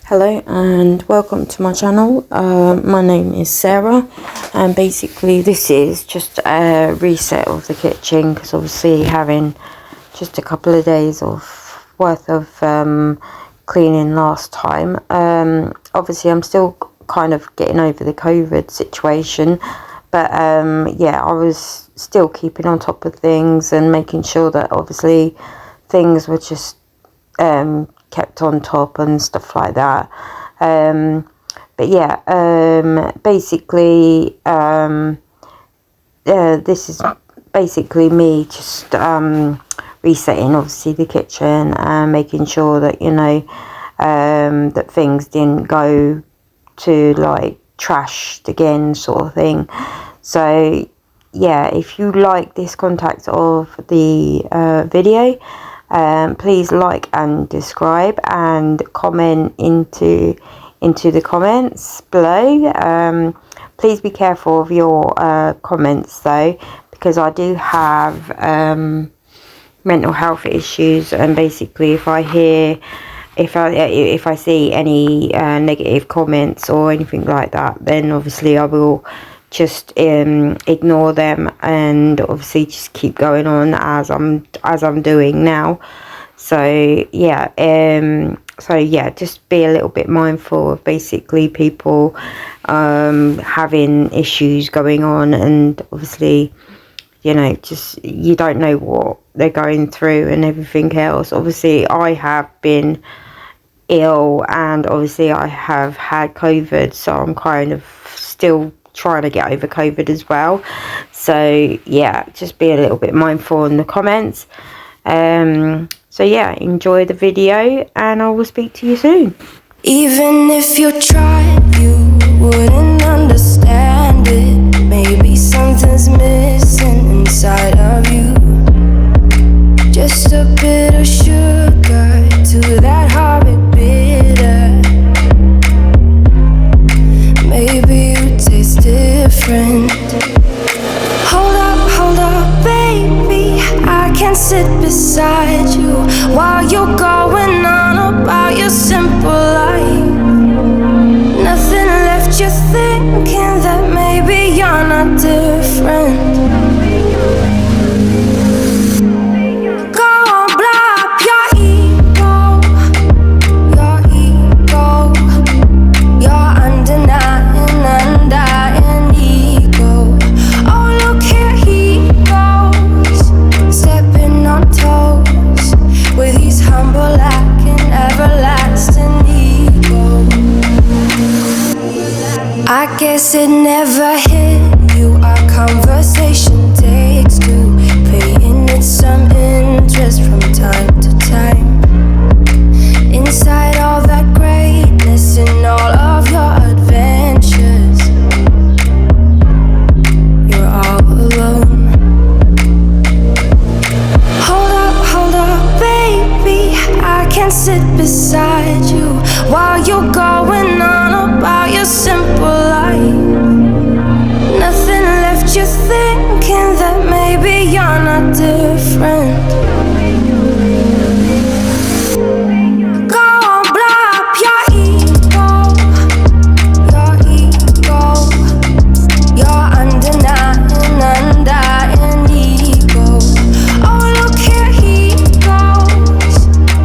Hello and welcome to my channel. My name is Sarah, and basically this is just a reset of the kitchen because obviously having just a couple of days of worth of cleaning last time. Obviously I'm still kind of getting over the COVID situation, but yeah, I was still keeping on top of things and making sure that obviously things were just kept on top and stuff like that. But yeah, basically this is basically me just resetting obviously the kitchen and making sure that that things didn't go to like trashed again sort of thing. So yeah, if you like this contact of the video, please like and describe and comment into the comments below. Please be careful of your comments though, because I do have mental health issues, and basically if I see any negative comments or anything like that, then obviously I will just ignore them and obviously just keep going on as I'm doing now. So yeah, just be a little bit mindful of basically people having issues going on, and obviously just you don't know what they're going through and everything else. Obviously I have been ill and obviously I have had COVID, so I'm kind of still trying to get over COVID as well. So yeah, just be a little bit mindful in the comments. So yeah, enjoy the video and I will speak to you soon. Even if you tried, you wouldn't understand it. Maybe something's missing inside of you. Just a bit of sugar to that horrid bitter. Maybe you taste different. Hold up, baby, I can sit beside you while you're going on about your simple life. Nothing left you thinking that maybe you're not different. I guess it never hit you. Our conversation takes two, paying it some interest from time to time. Inside all that greatness and all of your adventures, you're all alone. Hold up, baby, I can sit beside you while you're going on about your simple life. Nothing left you thinking that maybe you're not different. Go on, blow up your ego, your undying ego. Oh, look here he goes,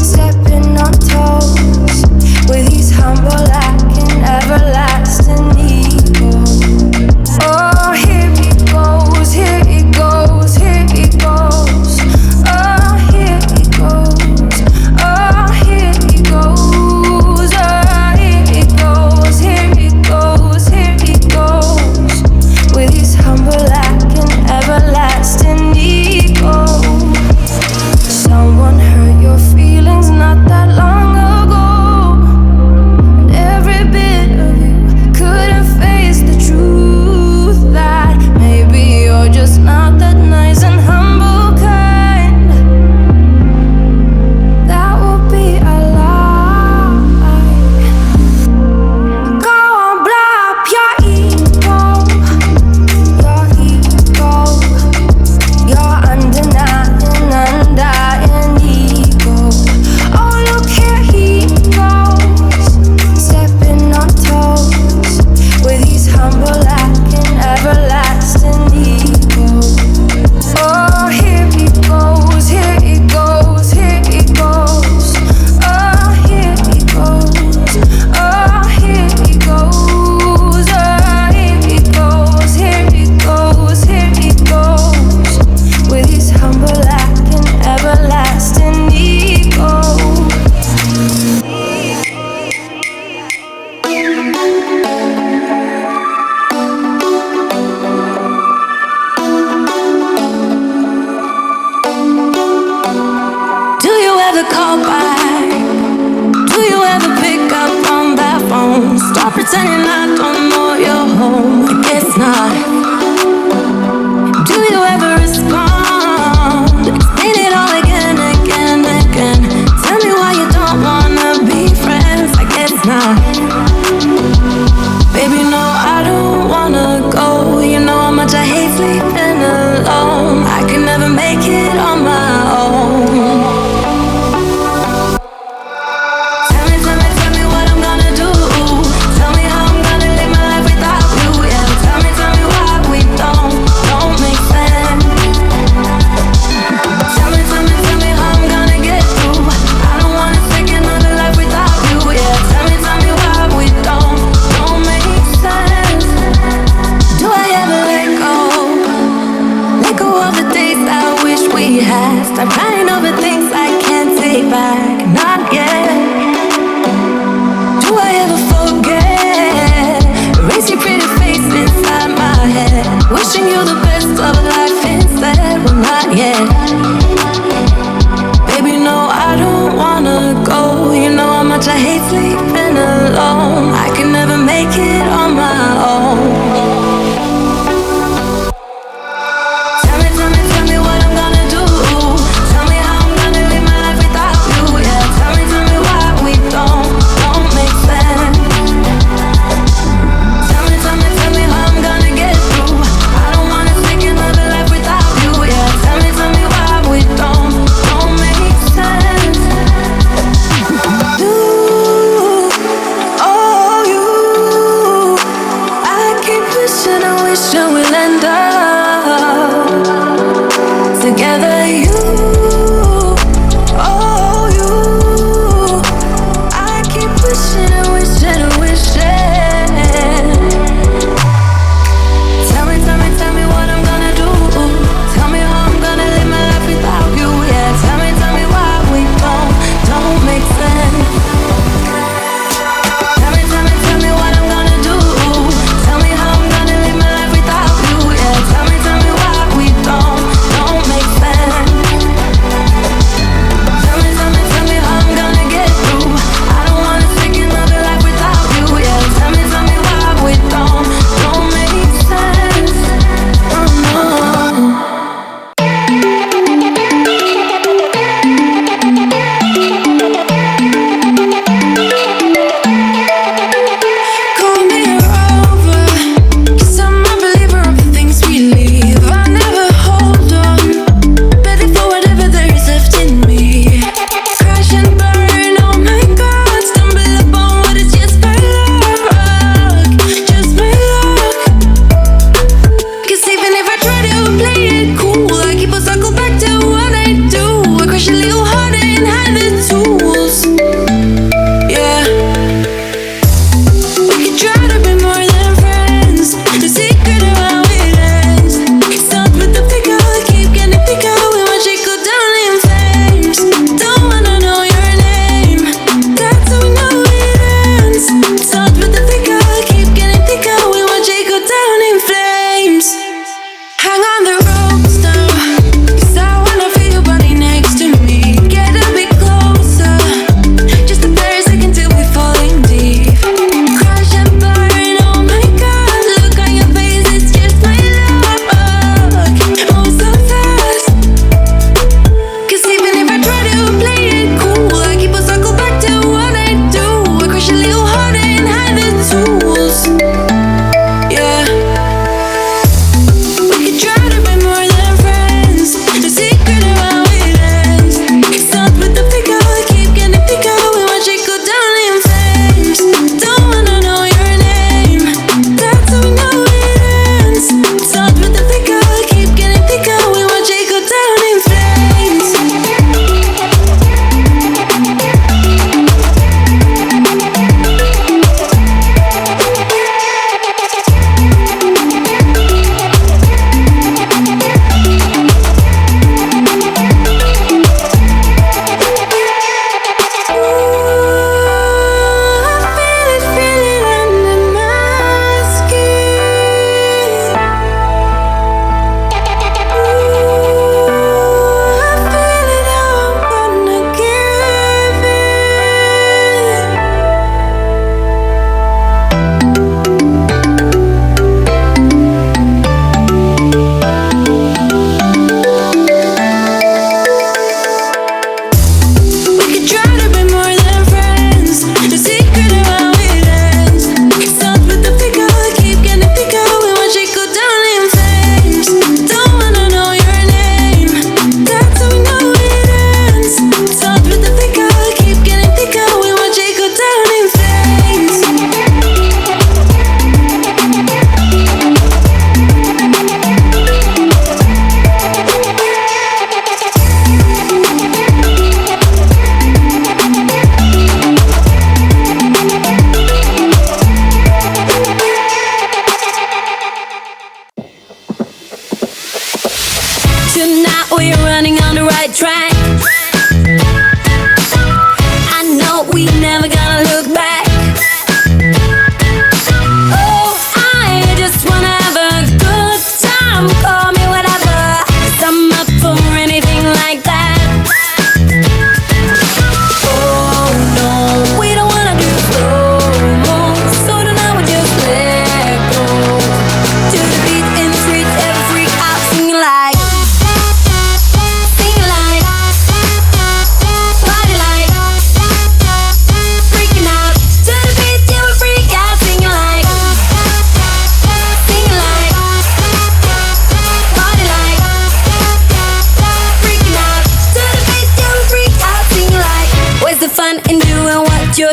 stepping on toes with his humble, lacking, everlasting pretending I don't know you're home. I guess not. Do you ever respond? Explain it all again, again, again. Tell me why you don't wanna be friends. I guess not. Baby, no, I don't wanna go. You know how much I hate sleeping alone. I can never make it on my own. Stop crying over things I can't take back, not yet. Do I ever forget? Erase your pretty face inside my head. Wishing you the best of life instead, well not yet. Baby, no, I don't wanna go. You know how much I hate sleeping alone. I can never make it on my own. Together, you, oh you, I keep wishing and wishing and wishing. Tell me what I'm gonna do. Tell me how I'm gonna live my life without you. Yeah, tell me why we don't make sense. Tell me what I'm gonna do. Tell me how I'm gonna live my life without you. Yeah, tell me why we don't make sense. Tell me how I'm gonna get through. I don't wanna take another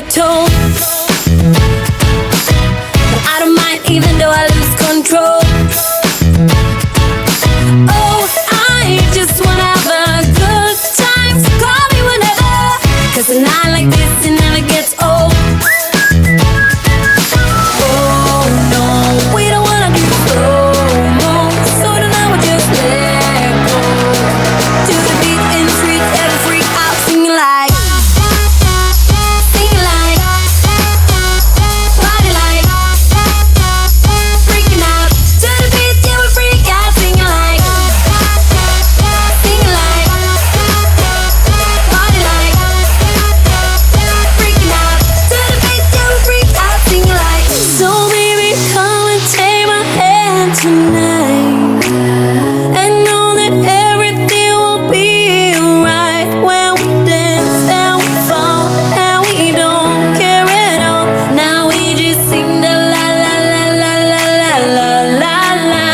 a toll. But I don't mind even though I lose control. Oh, I just wanna have a good time, so call me whenever. 'Cause a night like this, it never gets old. Oh no, we don't wanna do slow-mo, so tonight we'll just let go. To the beat in the street, every freak out, singing like, singing like, party like, freaking out. To the beat, yeah, we freak out, singing like, singing like, party like, freaking out. To the beat, yeah, we freak out, singing like. So baby, come and take my hand tonight, and know that everything will be alright when we dance and we fall and we don't care at all. Now we just sing the la la la la la la la la la.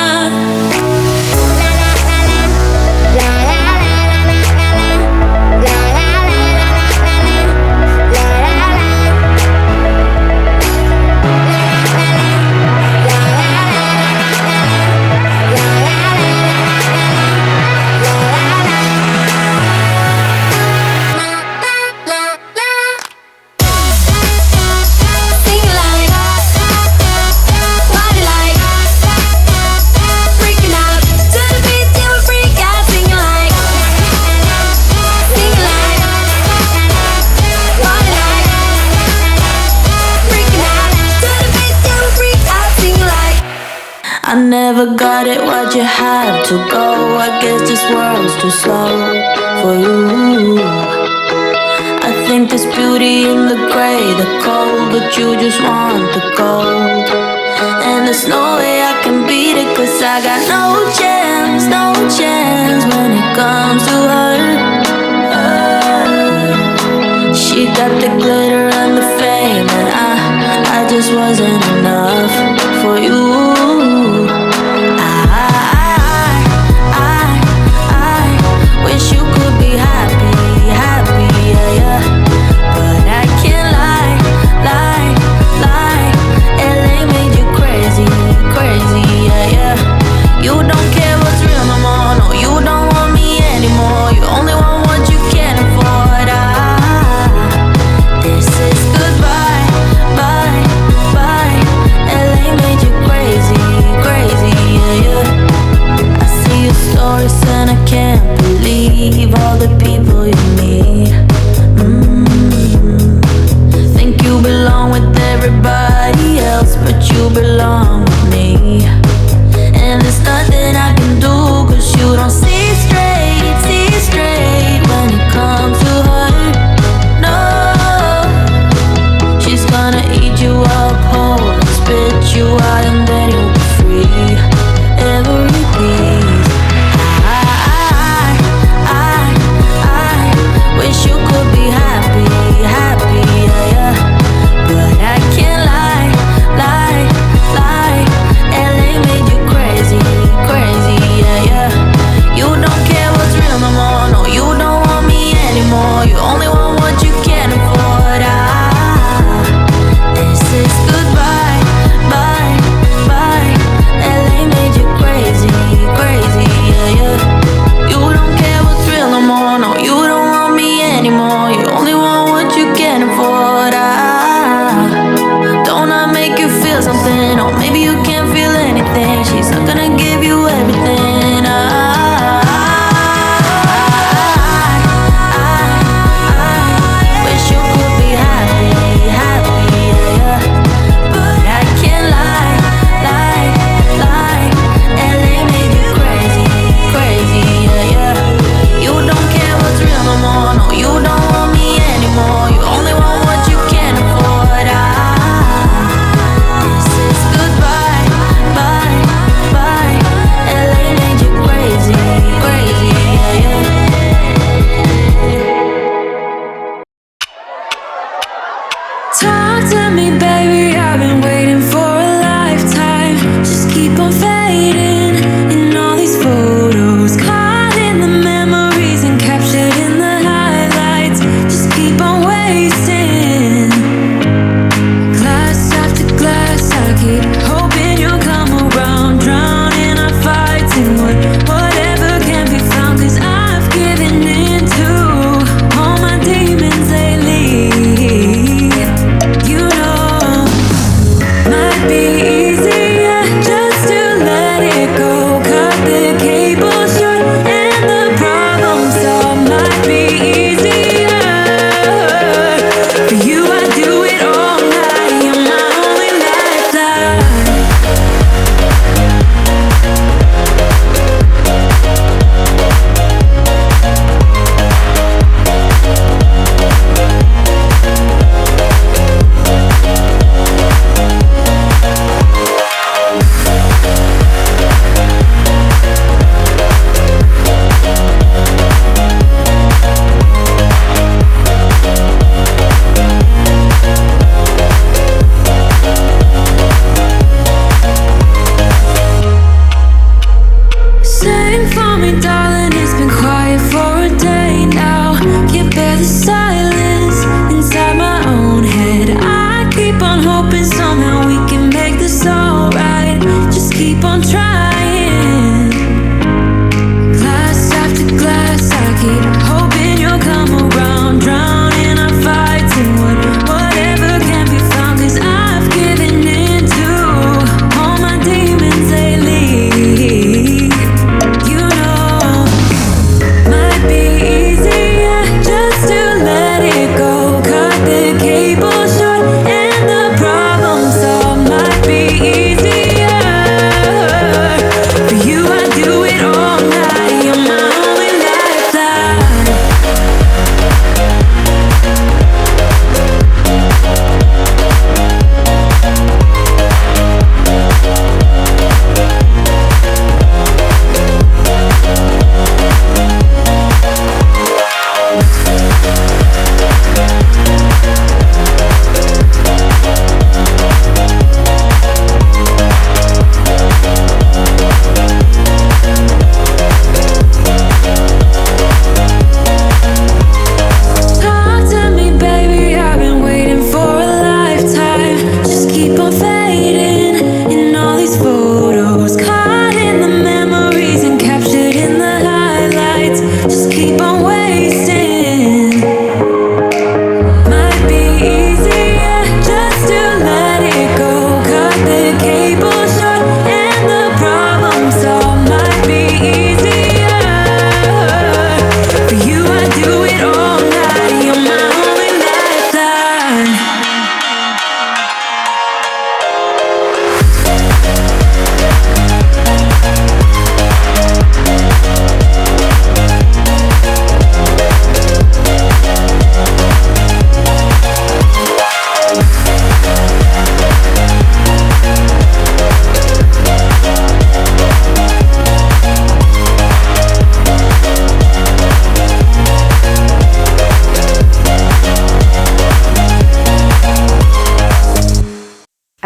Sing like, party like, freaking out. To the beat, yeah, we freak out, singing like, singing like, party like, freaking out. To the beat, yeah, we freak out, singing like. I never got it, why'd you have to go? I guess this world's too slow for you. I think there's beauty in the gray, the cold, but you just want the gold. And there's no way I can beat it, 'cause I got no chance, no chance when it comes to her. She got the glitter and the fame, and I just wasn't enough for you. I wish you could be happy, happy, yeah, yeah. But I can't lie, lie, lie. LA made you crazy, crazy, yeah, yeah. You don't care what's real no more, no, you don't want me anymore. You only want what you can afford. This is goodbye, bye, bye. LA made you crazy, crazy, yeah, yeah. I see your stories and I can't believe all the people you meet. Think you belong with everybody else, but you belong with me. And there's nothing I can do, 'cause you don't see straight when it comes to her. No, she's gonna eat you up whole and spit you out, and then you'll be free. Every piece. I wish you could be happy, happy, yeah, yeah. But I can't lie, lie, lie. LA made you crazy, crazy, yeah, yeah. You don't care what's real no more, no, you don't want me anymore. You only want what you can afford. This is goodbye, bye, bye. LA made you crazy, crazy, yeah, yeah. You don't care what's real no more, no, you don't want me anymore. You only want what you can afford. Don't I make you feel something? Or maybe you can't feel anything. She's not gonna give you everything. I wish you could be happy, happy, yeah, yeah. But I can't lie, lie, lie. LA made you crazy, crazy, yeah, yeah. You don't care what's real no more, no, you don't want me anymore. You only want what you can afford. This is goodbye, bye, bye. LA made you crazy, crazy, yeah, yeah. Talk to me, baby, I've been waiting for a lifetime. Just keep on fading in all these photos, caught in the memories and captured in the highlights. Just keep on wasting.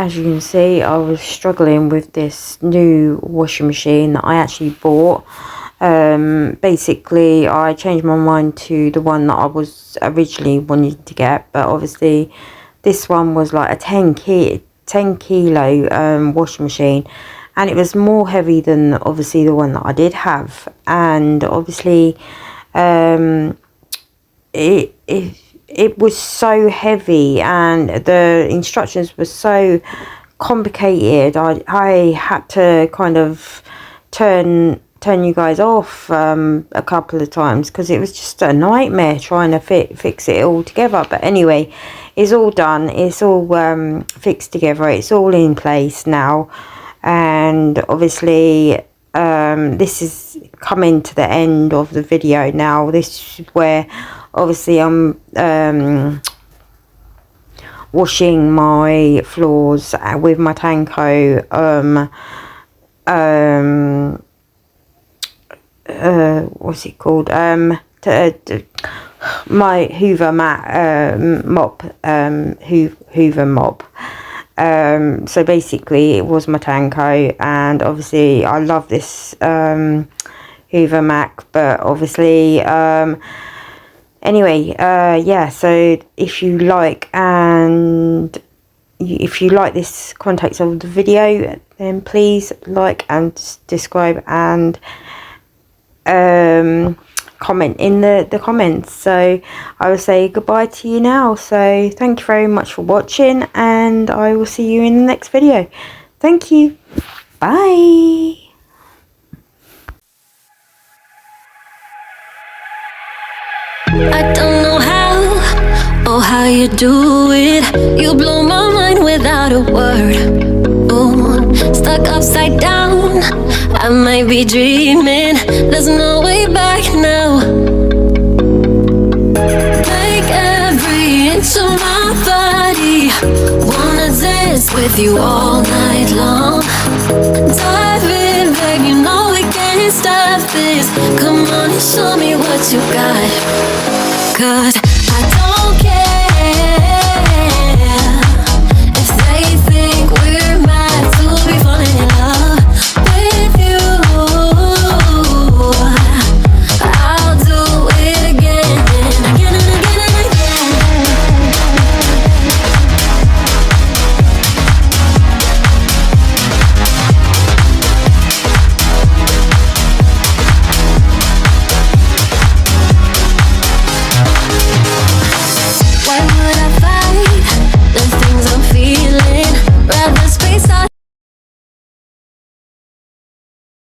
as you can see, I was struggling with this new washing machine that I actually bought. Basically, I changed my mind to the one that I was originally wanting to get, but obviously this one was like a 10 kilo washing machine, and it was more heavy than obviously the one that I did have. And obviously it was so heavy, and the instructions were so complicated. I had to kind of turn you guys off a couple of times, because it was just a nightmare trying to fix it all together. But anyway, it's all done, it's all fixed together, it's all in place now. And obviously this is coming to the end of the video now. This is where obviously I'm washing my floors with my Tanko what's it called, my Hoover mop, Hoover mop. So basically it was my Tanko, and obviously I love this Hoover Mac, but obviously anyway, yeah, so if you like this context of the video, then please like and subscribe and comment in the comments. So I will say goodbye to you now. So thank you very much for watching, and I will see you in the next video. Thank you. Bye. I don't know how or how you do it. You blow my mind without a word. Ooh, stuck upside down, I might be dreaming. There's no way back now. Take every inch of my body. Wanna dance with you all night long. Dive in, babe, you know we can't stop this. Come on and show me what you got. 'Cause